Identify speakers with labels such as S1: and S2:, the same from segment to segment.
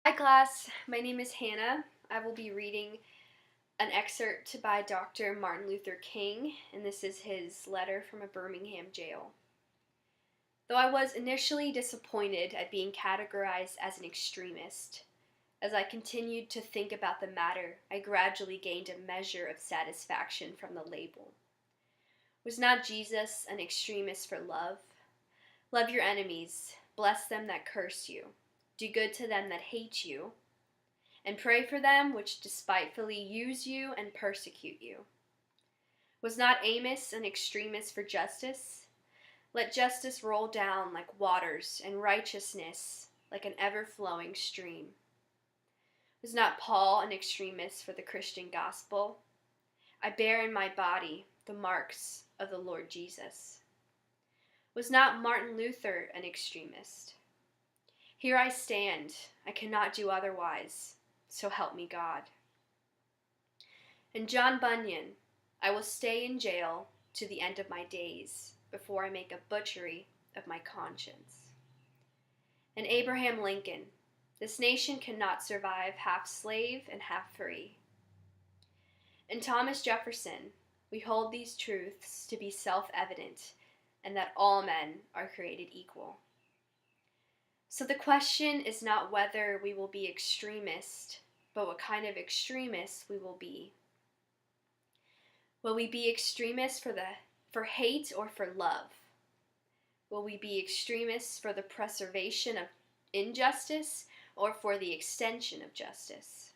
S1: Hi class, my name is Hannah. I will be reading an excerpt by Dr. Martin Luther King, and this is his letter from a Birmingham jail. Though I was initially disappointed at being categorized as an extremist, as I continued to think about the matter, I gradually gained a measure of satisfaction from the label. Was not Jesus an extremist for love? Love your enemies, bless them that curse you, do good to them that hate you, and pray for them which despitefully use you and persecute you. Was not Amos an extremist for justice? Let justice roll down like waters, and righteousness like an ever-flowing stream. Was not Paul an extremist for the Christian gospel? I bear in my body the marks of the Lord Jesus. Was not Martin Luther an extremist? Here I stand, I cannot do otherwise, so help me God. And John Bunyan, I will stay in jail to the end of my days before I make a butchery of my conscience. And Abraham Lincoln, this nation cannot survive half slave and half free. And Thomas Jefferson, we hold these truths to be self-evident and that all men are created equal. So the question is not whether we will be extremist, but what kind of extremists we will be. Will we be extremists for hate or for love? Will we be extremists for the preservation of injustice or for the extension of justice?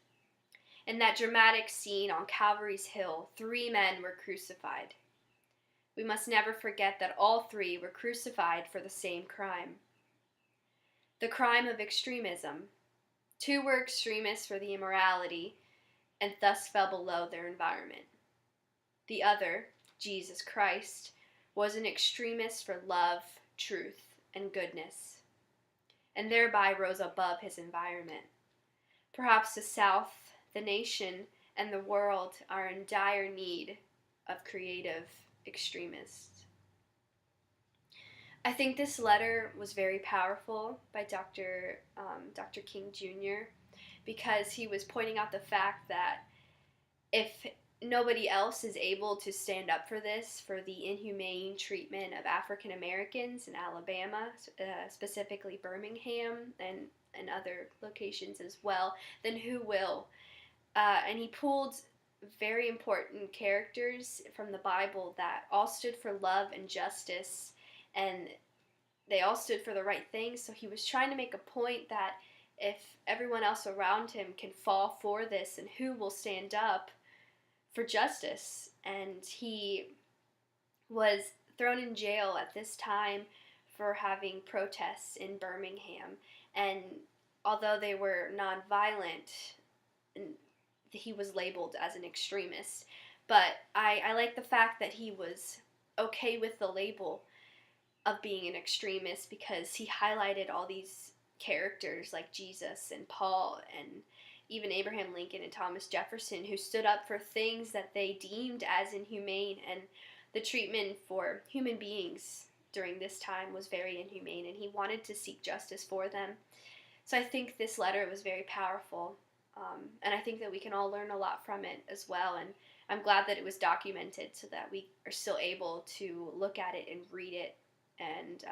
S1: In that dramatic scene on Calvary's Hill, 3 men were crucified. We must never forget that all 3 were crucified for the same crime. The crime of extremism. 2 were extremists for the immorality and thus fell below their environment. The other, Jesus Christ, was an extremist for love, truth, and goodness, and thereby rose above his environment. Perhaps the South, the nation, and the world are in dire need of creative extremists. I think this letter was very powerful by Dr. King Jr. because he was pointing out the fact that if nobody else is able to stand up for this, for the inhumane treatment of African Americans in Alabama, specifically Birmingham and other locations as well, then who will? And he pulled very important characters from the Bible that all stood for love and justice, and they all stood for the right thing. So he was trying to make a point that if everyone else around him can fall for this, and who will stand up for justice? And he was thrown in jail at this time for having protests in Birmingham, and although they were nonviolent, he was labeled as an extremist. But I like the fact that he was okay with the label of being an extremist because he highlighted all these characters like Jesus and Paul and even Abraham Lincoln and Thomas Jefferson, who stood up for things that they deemed as inhumane, and the treatment for human beings during this time was very inhumane, and he wanted to seek justice for them. So I think this letter was very powerful, and I think that we can all learn a lot from it as well, and I'm glad that it was documented so that we are still able to look at it and read it and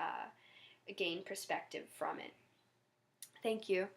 S1: gain perspective from it. Thank you.